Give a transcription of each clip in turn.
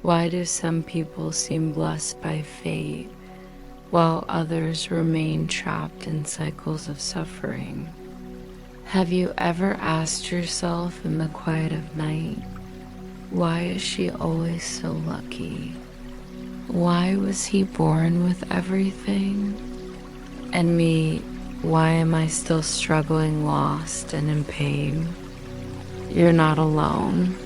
Why do some people seem blessed by fate, while others remain trapped in cycles of suffering? Have you ever asked yourself in the quiet of night, why is she always so lucky? Why was he born with everything? And me, why am I still struggling, lost, and in pain? You're not alone.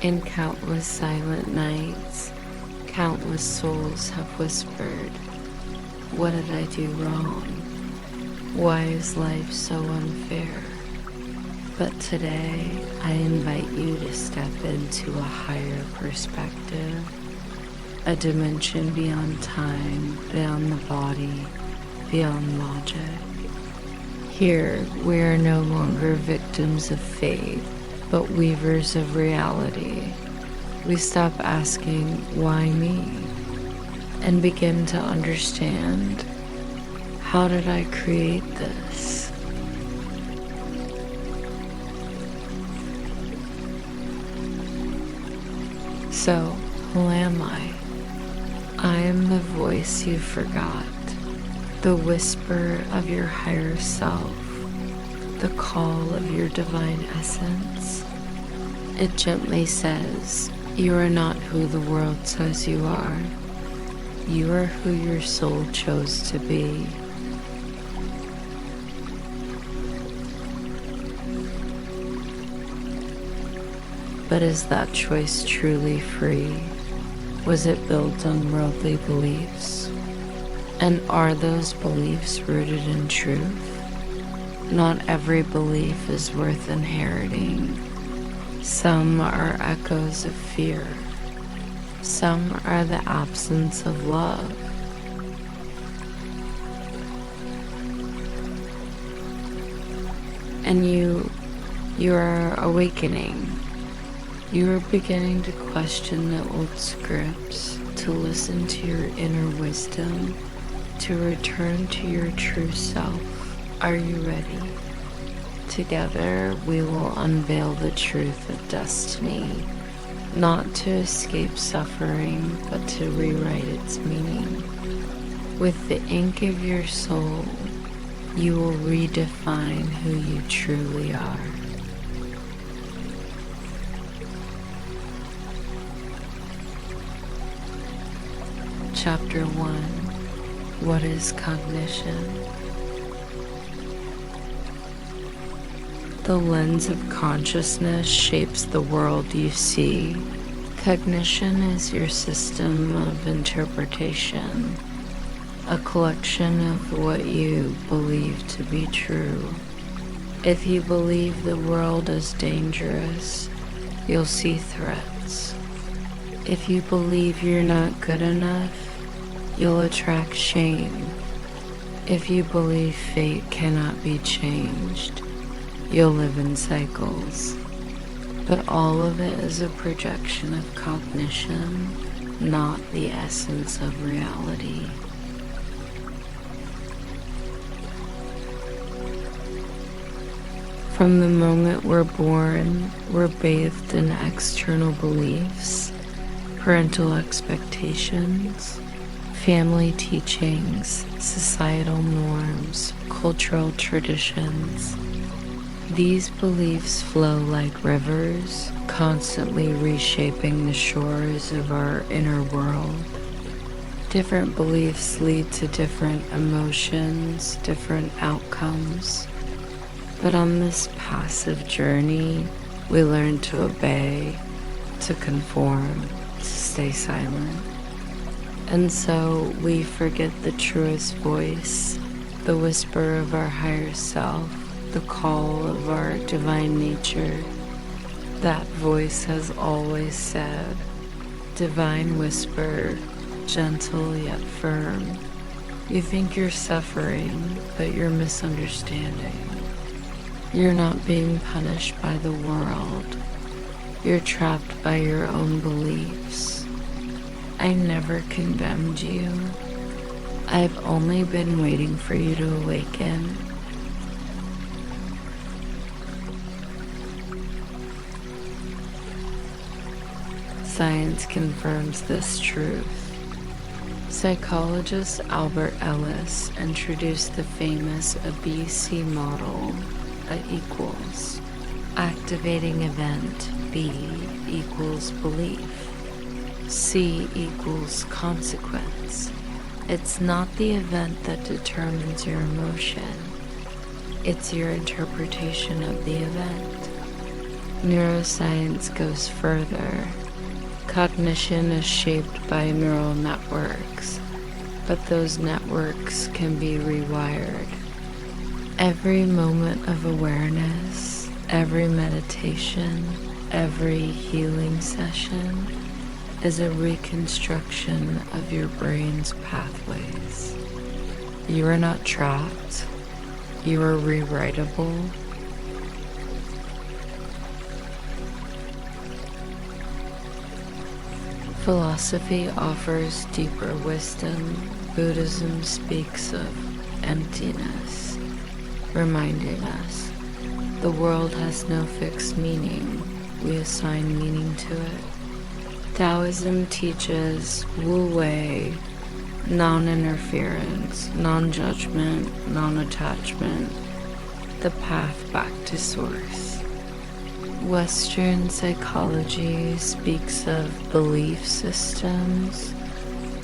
In countless silent nights, countless souls have whispered, what did I do wrong? Why is life so unfair? But today, I invite you to step into a higher perspective, a dimension beyond time, beyond the body, beyond logic. Here, we are no longer victims of fate, but weavers of reality. We stop asking, why me? And begin to understand, how did I create this? So, who am I? I am the voice you forgot, the whisper of your higher self, the call of your divine essence. It gently says, you are not who the world says you are. You are who your soul chose to be. But is that choice truly free? Was it built on worldly beliefs? And are those beliefs rooted in truth? Not every belief is worth inheriting. Some are echoes of fear. Some are the absence of love. And you are awakening. You are beginning to question the old scripts, to listen to your inner wisdom, to return to your true self. Are you ready? Together, we will unveil the truth of destiny, not to escape suffering, but to rewrite its meaning. With the ink of your soul, you will redefine who you truly are. Chapter 1. What is cognition? The lens of consciousness shapes the world you see. Cognition is your system of interpretation, a collection of what you believe to be true. If you believe the world is dangerous, you'll see threats. If you believe you're not good enough, you'll attract shame. If you believe fate cannot be changed, you'll live in cycles. But all of it is a projection of cognition, not the essence of reality. From the moment we're born, we're bathed in external beliefs, parental expectations, family teachings, societal norms, cultural traditions. These beliefs flow like rivers, constantly reshaping the shores of our inner world. Different beliefs lead to different emotions, different outcomes. But on this passive journey, we learn to obey, to conform, to stay silent. And so we forget the truest voice, the whisper of our higher self, the call of our divine nature. That voice has always said, divine whisper, gentle yet firm. You think you're suffering, but you're misunderstanding. You're not being punished by the world. You're trapped by your own beliefs. I never condemned you. I've only been waiting for you to awaken. Science confirms this truth. Psychologist Albert Ellis introduced the famous ABC model, A equals activating event, B equals belief, C equals consequence. It's not the event that determines your emotion, it's your interpretation of the event. Neuroscience goes further. Cognition is shaped by neural networks, but those networks can be rewired. Every moment of awareness, every meditation, every healing session is a reconstruction of your brain's pathways. You are not trapped, you are rewritable. Philosophy offers deeper wisdom. Buddhism speaks of emptiness, reminding us the world has no fixed meaning. We assign meaning to it. Taoism teaches Wu Wei, non-interference, non-judgment, non-attachment, the path back to source. Western psychology speaks of belief systems,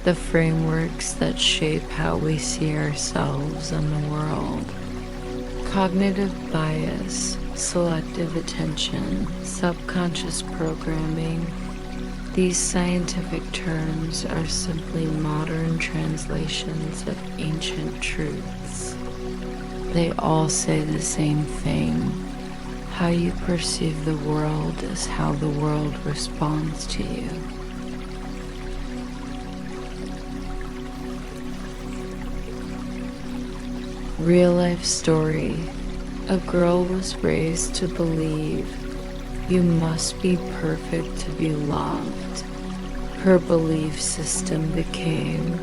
the frameworks that shape how we see ourselves and the world. Cognitive bias, selective attention, subconscious programming, these scientific terms are simply modern translations of ancient truths. They all say the same thing. How you perceive the world is how the world responds to you. Real life story. A girl was raised to believe you must be perfect to be loved. Her belief system became,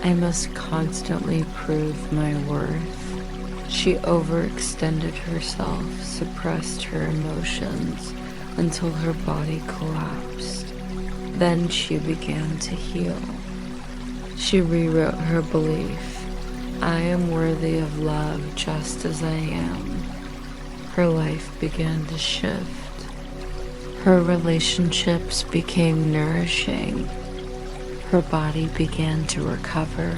I must constantly prove my worth. She overextended herself, suppressed her emotions until her body collapsed. Then she began to heal. She rewrote her belief. I am worthy of love just as I am. Her life began to shift. Her relationships became nourishing. Her body began to recover.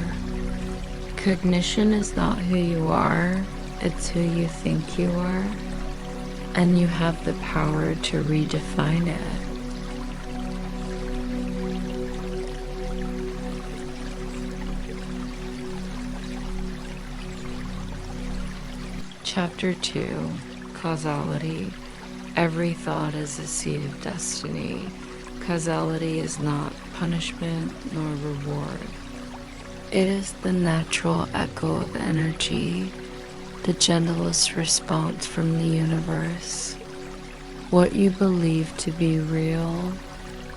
Cognition is not who you are, it's who you think you are, and you have the power to redefine it. Chapter 2, Causality. Every thought is a seed of destiny. Causality is not punishment nor reward. It is the natural echo of energy, the gentlest response from the universe. What you believe to be real,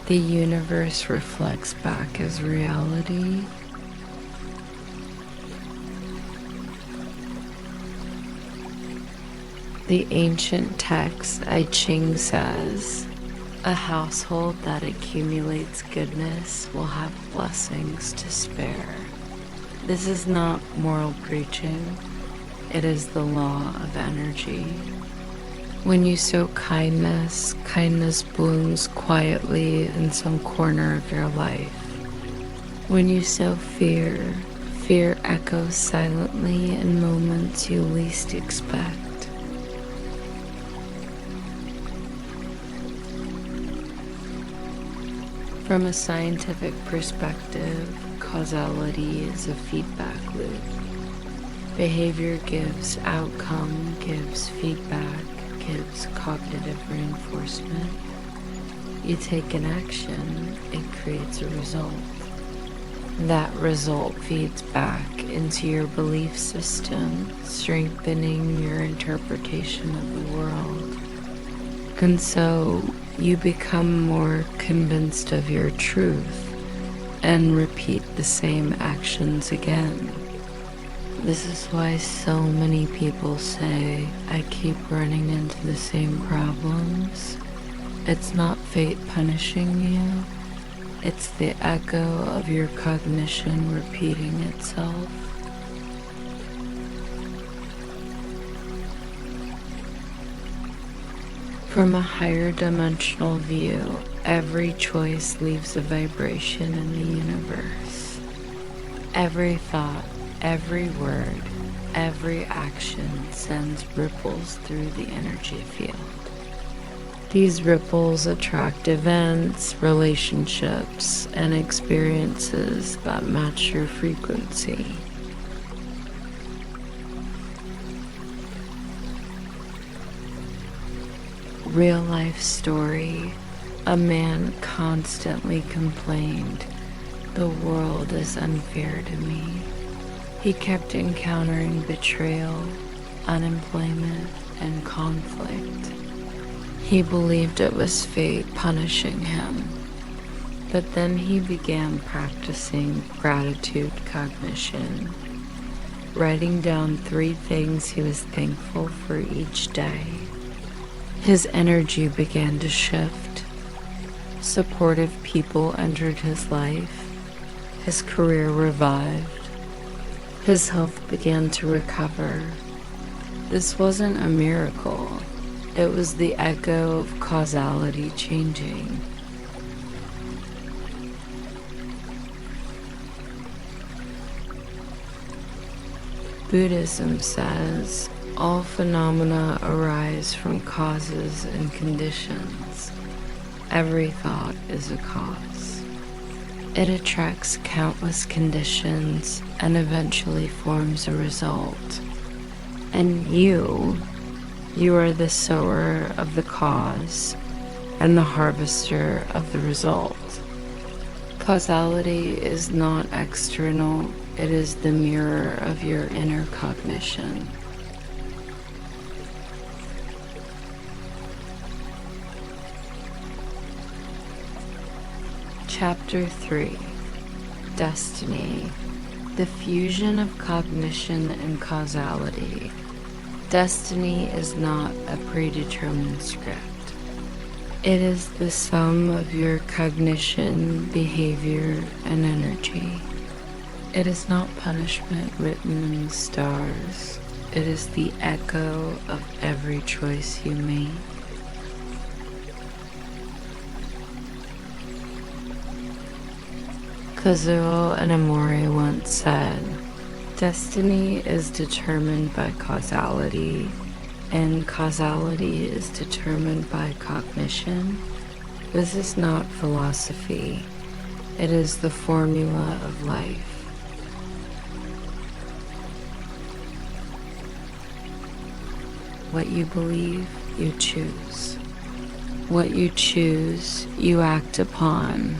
the universe reflects back as reality. The ancient text I Ching says, a household that accumulates goodness will have blessings to spare. This is not moral preaching, it is the law of energy. When you sow kindness, kindness blooms quietly in some corner of your life. When you sow fear, fear echoes silently in moments you least expect. From a scientific perspective, causality is a feedback loop. Behavior gives outcome, gives feedback, gives cognitive reinforcement. You take an action, it creates a result. That result feeds back into your belief system, strengthening your interpretation of the world. And so you become more convinced of your truth and repeat the same actions again. This is why so many people say, I keep running into the same problems. It's not fate punishing you, it's the echo of your cognition repeating itself. From a higher dimensional view, every choice leaves a vibration in the universe. Every thought, every word, every action sends ripples through the energy field. These ripples attract events, relationships, and experiences that match your frequency. Real life story. A man constantly complained, "The world is unfair to me." He kept encountering betrayal, unemployment, and conflict. He believed it was fate punishing him. But then he began practicing gratitude cognition, writing down 3 things he was thankful for each day. His energy began to shift. Supportive people entered his life. His career revived. His health began to recover. This wasn't a miracle. It was the echo of causality changing. Buddhism says all phenomena arise from causes and conditions. Every thought is a cause. It attracts countless conditions and eventually forms a result. And you are the sower of the cause and the harvester of the result. Causality is not external, it is the mirror of your inner cognition. Chapter 3. Destiny. The fusion of cognition and causality. Destiny is not a predetermined script. It is the sum of your cognition, behavior, and energy. It is not punishment written in the stars. It is the echo of every choice you make. Kazuo Inamori once said, "Destiny is determined by causality, and causality is determined by cognition." This is not philosophy. It is the formula of life. What you believe, you choose. What you choose, you act upon.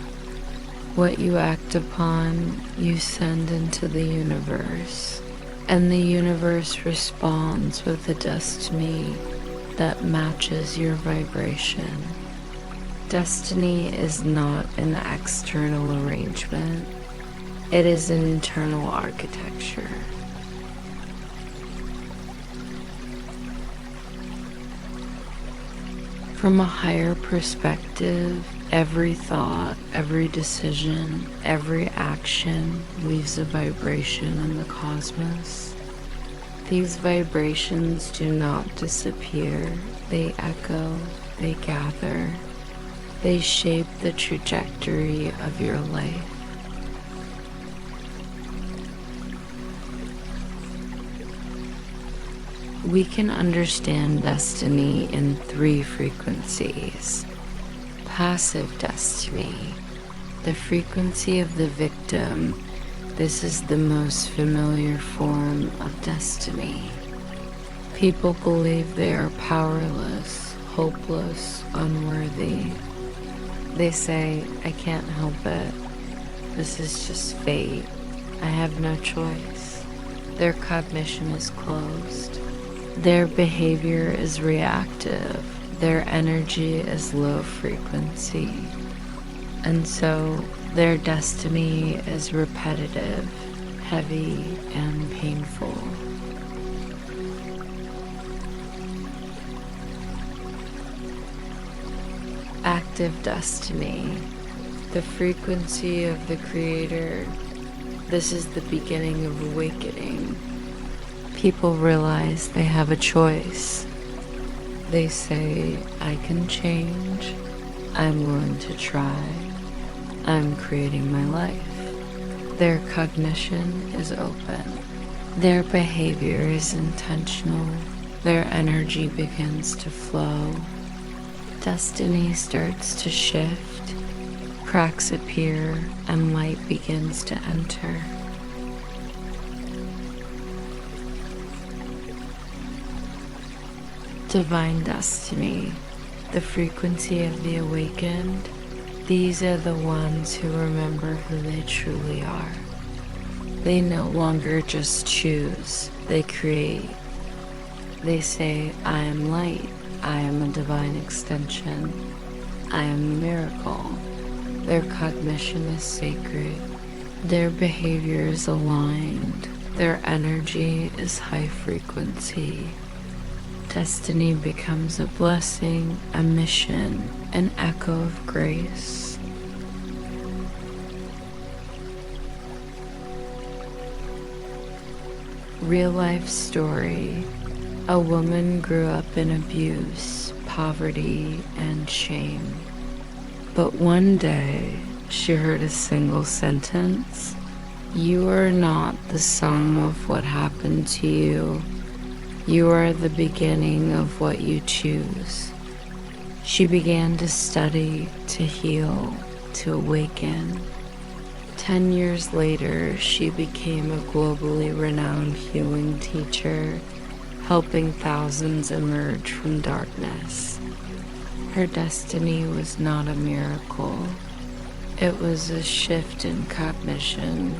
What you act upon, you send into the universe, and the universe responds with a destiny that matches your vibration. Destiny is not an external arrangement, it is an internal architecture. From a higher perspective, every thought, every decision, every action leaves a vibration in the cosmos. These vibrations do not disappear, they echo, they gather, they shape the trajectory of your life. We can understand destiny in 3 frequencies. Passive destiny, the frequency of the victim. This is the most familiar form of destiny. People believe they are powerless, hopeless, unworthy. They say, "I can't help it. This is just fate. I have no choice." Their cognition is closed. Their behavior is reactive. Their energy is low frequency. And so their destiny is repetitive, heavy, and painful. Active destiny, the frequency of the Creator. This is the beginning of awakening. People realize they have a choice. They say, I can change. I'm willing to try. I'm creating my life. Their cognition is open. Their behavior is intentional. Their energy begins to flow. Destiny starts to shift. Cracks appear and light begins to enter. Divine destiny, the frequency of the awakened. These are the ones who remember who they truly are. They no longer just choose, they create. They say, I am light, I am a divine extension, I am a miracle. Their cognition is sacred. Their behavior is aligned. Their energy is high frequency. Destiny becomes a blessing, a mission, an echo of grace. Real life story. A woman grew up in abuse, poverty, and shame. But one day, she heard a single sentence. You are not the sum of what happened to you. You are the beginning of what you choose. She began to study, to heal, to awaken. 10 years later, she became a globally renowned healing teacher, helping thousands emerge from darkness. Her destiny was not a miracle. It was a shift in cognition,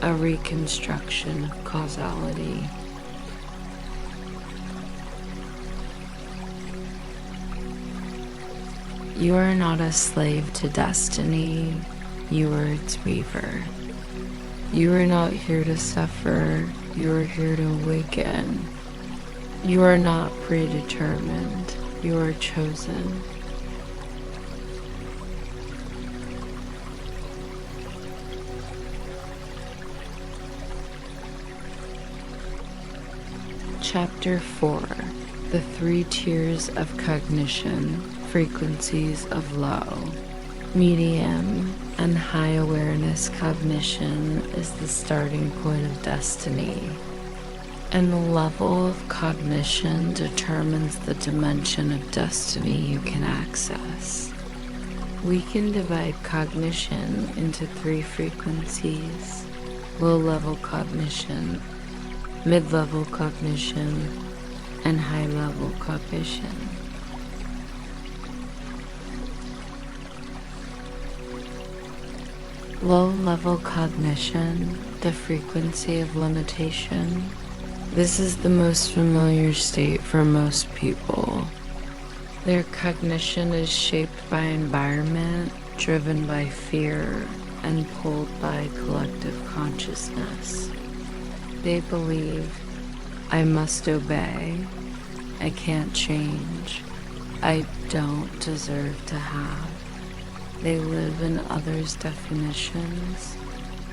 a reconstruction of causality. You are not a slave to destiny, you are its weaver. You are not here to suffer, you are here to awaken. You are not predetermined, you are chosen. Chapter 4. The 3 tiers of cognition, frequencies of low. Medium and high awareness cognition is the starting point of destiny, and the level of cognition determines the dimension of destiny you can access. We can divide cognition into 3 frequencies: low-level cognition, mid-level cognition, and high-level cognition. Low-level cognition, the frequency of limitation. This is the most familiar state for most people. Their cognition is shaped by environment, driven by fear, and pulled by collective consciousness. They believe, I must obey, I can't change, I don't deserve to have. They live in others' definitions,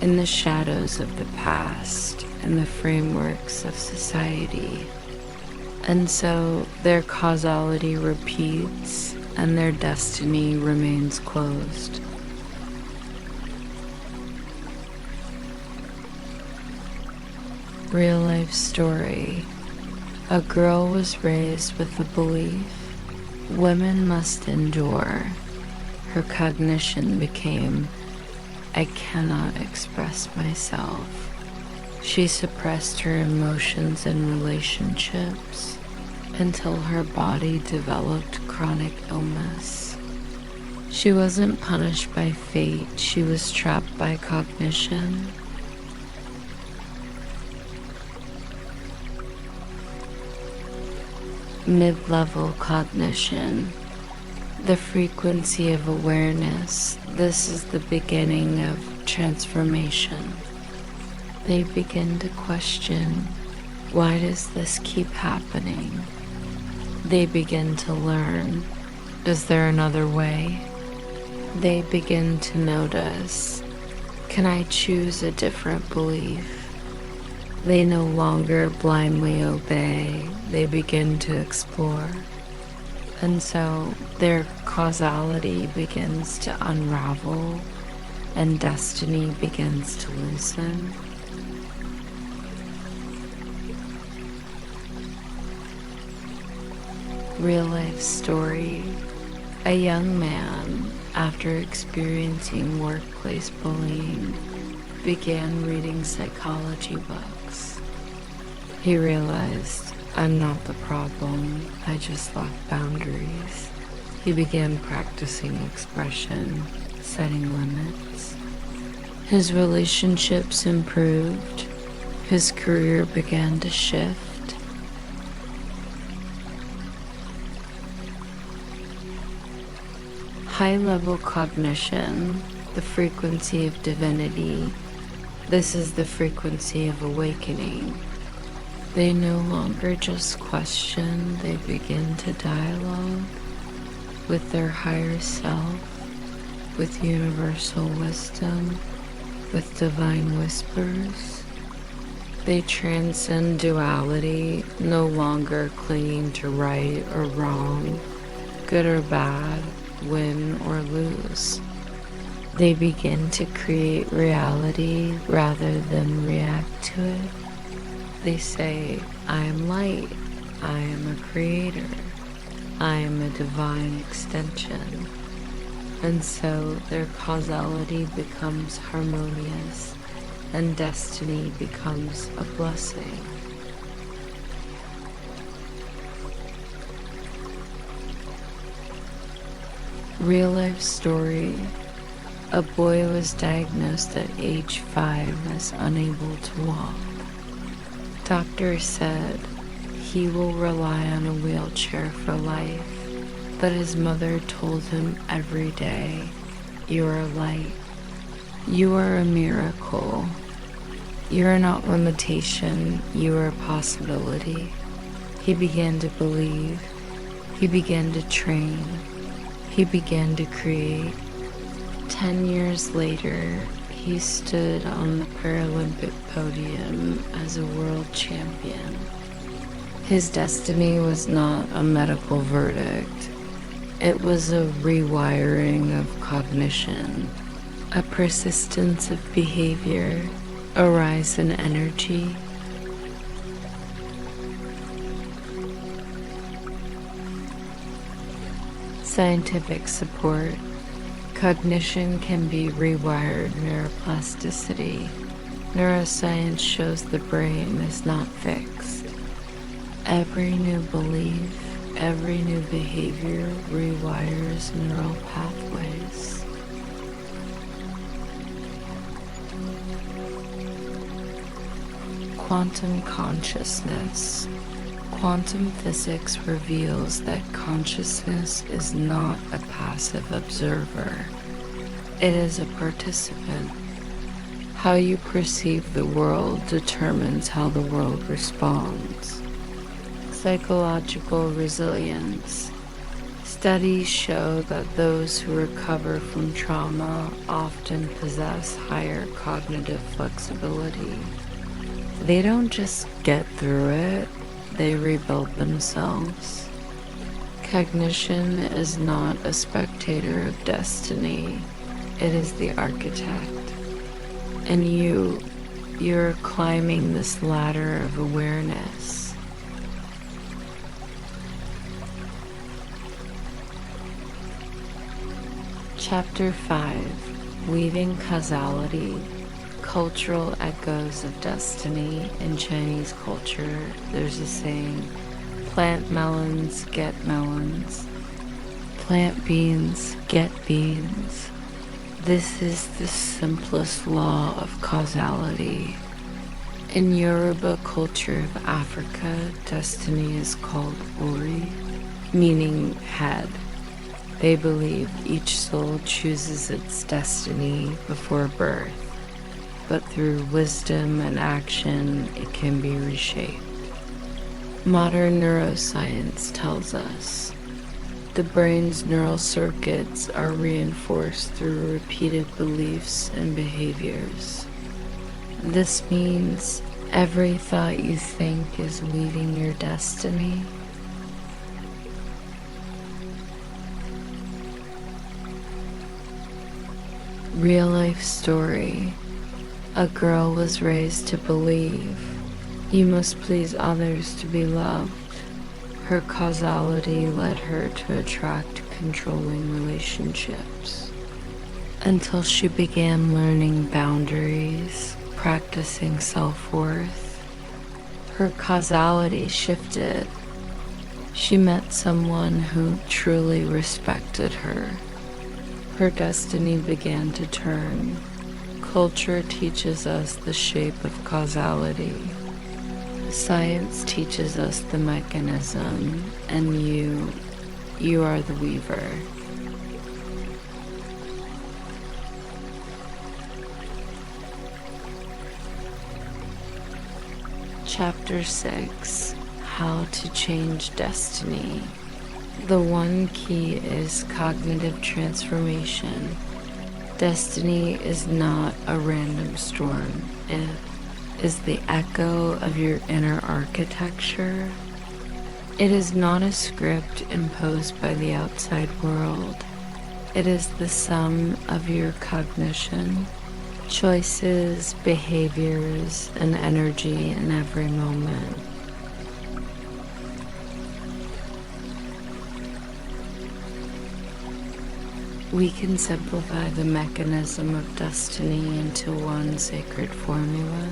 in the shadows of the past, in the frameworks of society. And so their causality repeats and their destiny remains closed. Real life story. A girl was raised with the belief women must endure. Her cognition became, I cannot express myself. She suppressed her emotions and relationships until her body developed chronic illness. She wasn't punished by fate, she was trapped by cognition. Mid-level cognition, the frequency of awareness. This is the beginning of transformation. They begin to question, why does this keep happening? They begin to learn, Is there another way? They begin to notice, can I choose a different belief? They no longer blindly obey, they begin to explore. And so their causality begins to unravel and destiny begins to loosen. Real life story. A young man, after experiencing workplace bullying, began reading psychology books. He realized, I'm not the problem, I just lack boundaries. He began practicing expression, setting limits. His relationships improved. His career began to shift. High-level cognition, the frequency of divinity. This is the frequency of awakening. They no longer just question, they begin to dialogue with their higher self, with universal wisdom, with divine whispers. They transcend duality, no longer clinging to right or wrong, good or bad, win or lose. They begin to create reality rather than react to it. They say, I am light, I am a creator, I am a divine extension. And so their causality becomes harmonious and destiny becomes a blessing. Real life story. A boy was diagnosed at age 5 as unable to walk. Doctors said he will rely on a wheelchair for life, but his mother told him every day, you are light. You are a miracle. You are not limitation, you are a possibility. He began to believe. He began to train. He began to create. 10 years later, he stood on the Paralympic podium as a world champion. His destiny was not a medical verdict. It was a rewiring of cognition, a persistence of behavior, a rise in energy. Scientific support. Cognition can be rewired neuroplasticity. Neuroscience shows the brain is not fixed. Every new belief, every new behavior rewires neural pathways. Quantum consciousness. Quantum physics reveals that consciousness is not a passive observer. It is a participant. How you perceive the world determines how the world responds. Psychological resilience. Studies show that those who recover from trauma often possess higher cognitive flexibility. They don't just get through it, they rebuild themselves. Cognition is not a spectator of destiny, it is the architect. And you're climbing this ladder of awareness. Chapter 5. Weaving Causality. Cultural echoes of destiny. In Chinese culture, there's a saying, plant melons, get melons. Plant beans, get beans. This is the simplest law of causality. In Yoruba culture of Africa, destiny is called Ori, meaning head. They believe each soul chooses its destiny before birth, but through wisdom and action, it can be reshaped. Modern neuroscience tells us The brain's neural circuits are reinforced through repeated beliefs and behaviors. This means every thought you think is weaving your destiny. Real life story. A girl was raised to believe you must please others to be loved. Her causality led her to attract controlling relationships until she began learning boundaries, practicing self-worth. Her causality shifted. She met someone who truly respected her. Her destiny began to turn. Culture teaches us the shape of causality. Science teaches us the mechanism, and you are the weaver. Chapter 6: How to Change Destiny. The one key is cognitive transformation. Destiny is not a random storm. It is the echo of your inner architecture. It is not a script imposed by the outside world. It is the sum of your cognition, choices, behaviors, and energy in every moment. We can simplify the mechanism of destiny into one sacred formula.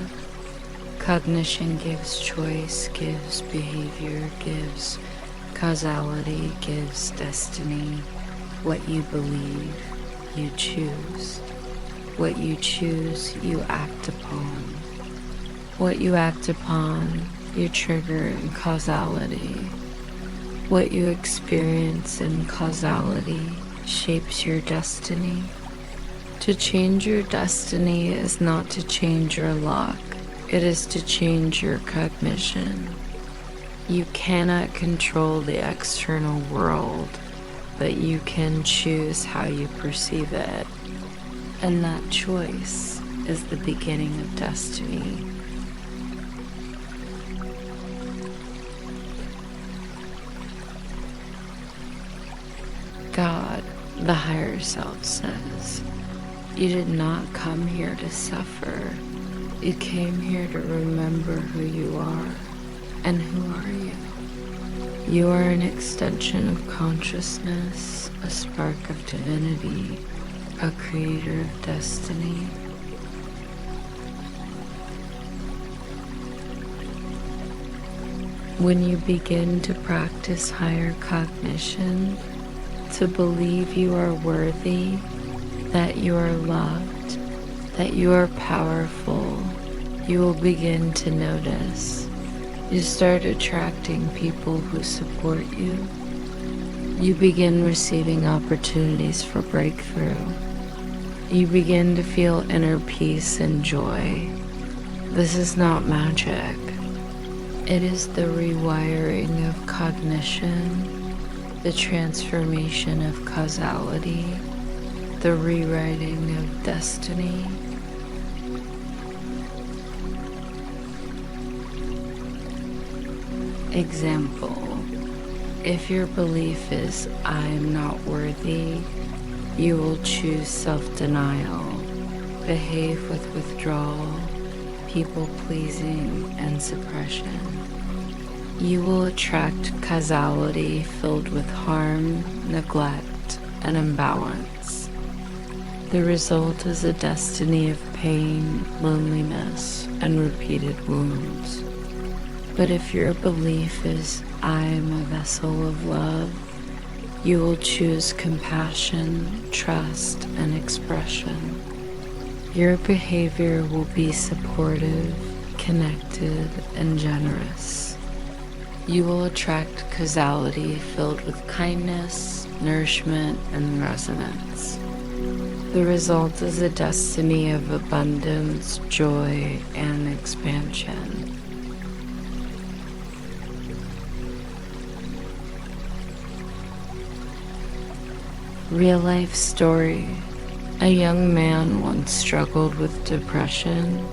Cognition gives choice, gives behavior, gives causality, gives destiny. What you believe, you choose. What you choose, you act upon. What you act upon, you trigger in causality. What you experience in causality shapes your destiny. To change your destiny is not to change your luck. It is to change your cognition. You cannot control the external world, but you can choose how you perceive it. And that choice is the beginning of destiny. God, the higher self, says, you did not come here to suffer. You came here to remember who you are. And who are you? You are an extension of consciousness, a spark of divinity, a creator of destiny. When you begin to practice higher cognition, to believe you are worthy, that you are loved, that you are powerful, you will begin to notice. You start attracting people who support you. You begin receiving opportunities for breakthrough. You begin to feel inner peace and joy. This is not magic. It is the rewiring of cognition, the transformation of causality, the rewriting of destiny. Example: if your belief is I am not worthy, you will choose self-denial, behave with withdrawal, people-pleasing, and suppression. You will attract causality filled with harm, neglect, and imbalance. The result is a destiny of pain, loneliness, and repeated wounds. But if your belief is, I am a vessel of love, you will choose compassion, trust, and expression. Your behavior will be supportive, connected, and generous. You will attract causality filled with kindness, nourishment, and resonance. The result is a destiny of abundance, joy, and expansion. Real life story. A young man once struggled with depression.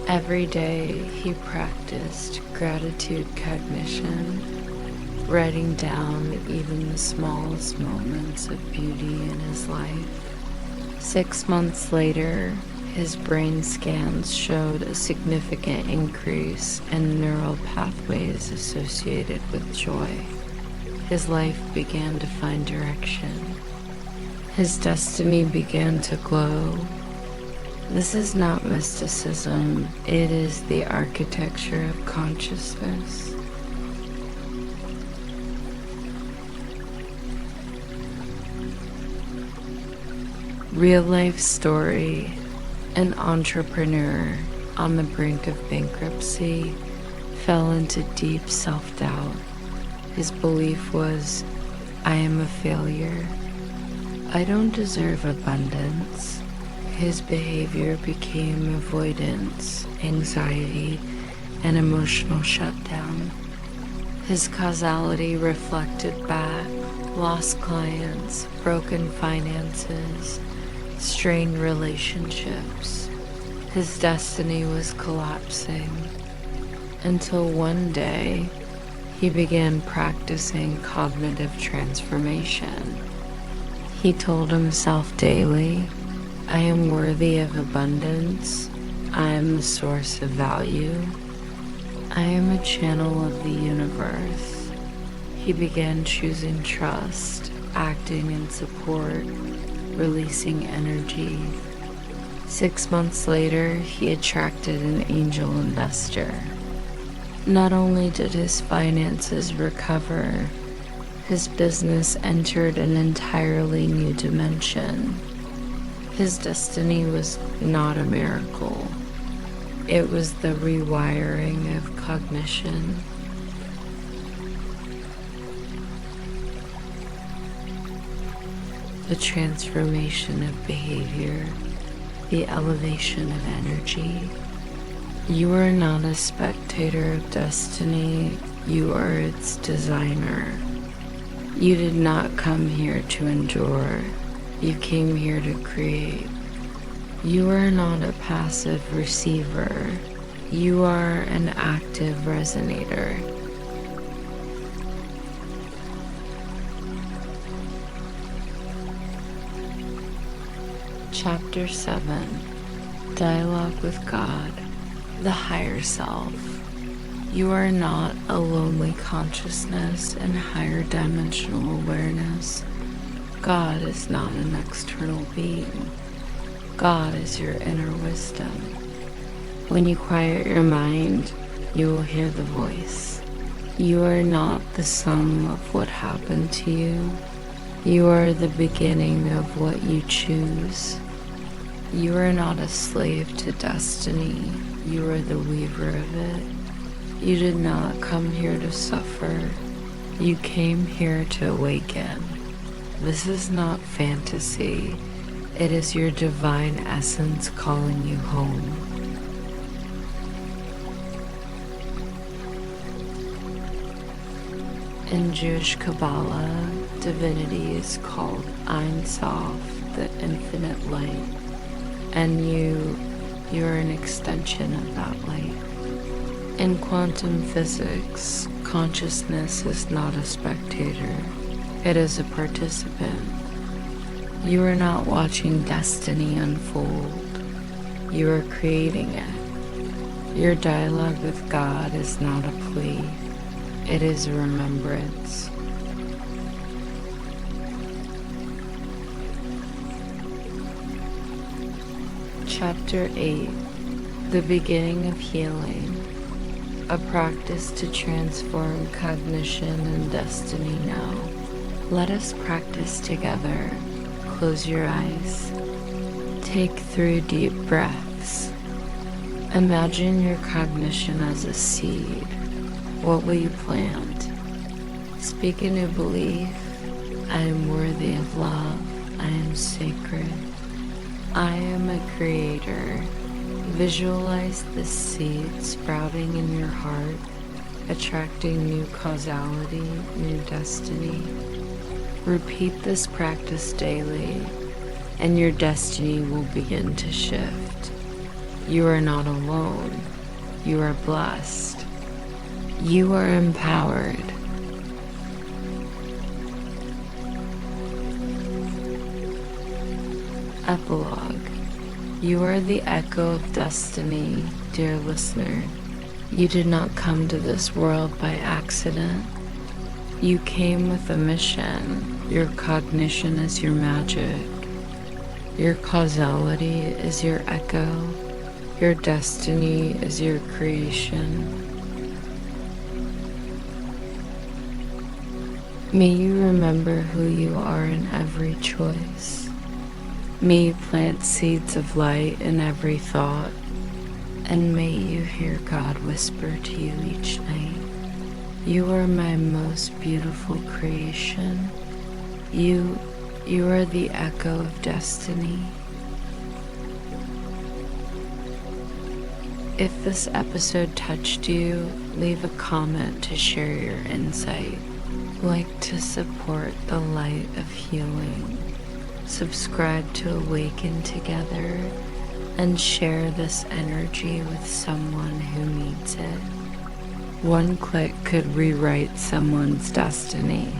Every day he practiced gratitude cognition, writing down even the smallest moments of beauty in his life. 6 months later, his brain scans showed a significant increase in neural pathways associated with joy. His life began to find direction. His destiny began to glow. This is not mysticism, it is the architecture of consciousness. Real life story. An entrepreneur on the brink of bankruptcy fell into deep self-doubt. His belief was, I am a failure. I don't deserve abundance. His behavior became avoidance, anxiety, and emotional shutdown. His causality reflected back, lost clients, broken finances, strained relationships. His destiny was collapsing until one day he began practicing cognitive transformation. He told himself daily, I am worthy of abundance. I am the source of value. I am a channel of the universe. He began choosing trust, acting in support, releasing energy. 6 months later, he attracted an angel investor. Not only did his finances recover, his business entered an entirely new dimension. His destiny was not a miracle. It was the rewiring of cognition. The transformation of behavior, the elevation of energy. You are not a spectator of destiny, you are its designer. You did not come here to endure, you came here to create. You are not a passive receiver, you are an active resonator. Chapter 7. Dialogue with God, the higher self. You are not a lonely consciousness and higher dimensional awareness. God is not an external being. God is your inner wisdom. When you quiet your mind, you will hear the voice. You are not the sum of what happened to you. You are the beginning of what you choose. You are not a slave to destiny. You are the weaver of it. You did not come here to suffer. You came here to awaken. This is not fantasy. It is your divine essence calling you home. In Jewish Kabbalah, divinity is called Ein Sof, the infinite light, and you're an extension of that light. In quantum physics, consciousness is not a spectator, it is a participant. You are not watching destiny unfold, you are creating it. Your dialogue with God is not a plea, it is a remembrance. Chapter 8. The beginning of healing. A practice to transform cognition and destiny now. Let us practice together. Close your eyes. Take 3 deep breaths. Imagine your cognition as a seed. What will you plant? Speak a new belief. I am worthy of love. I am sacred. I am a creator. Visualize this seed sprouting in your heart, attracting new causality, new destiny. Repeat this practice daily, and your destiny will begin to shift. You are not alone. You are blessed. You are empowered. Epilogue. You are the echo of destiny, dear listener. You did not come to this world by accident. You came with a mission. Your cognition is your magic. Your causality is your echo. Your destiny is your creation. May you remember who you are in every choice. May you plant seeds of light in every thought, and may you hear God whisper to you each night, "You are my most beautiful creation. You are the echo of destiny." If this episode touched you, leave a comment to share your insight. Like to support the light of healing. Subscribe to Awaken together and share this energy with someone who needs it. One click could rewrite someone's destiny.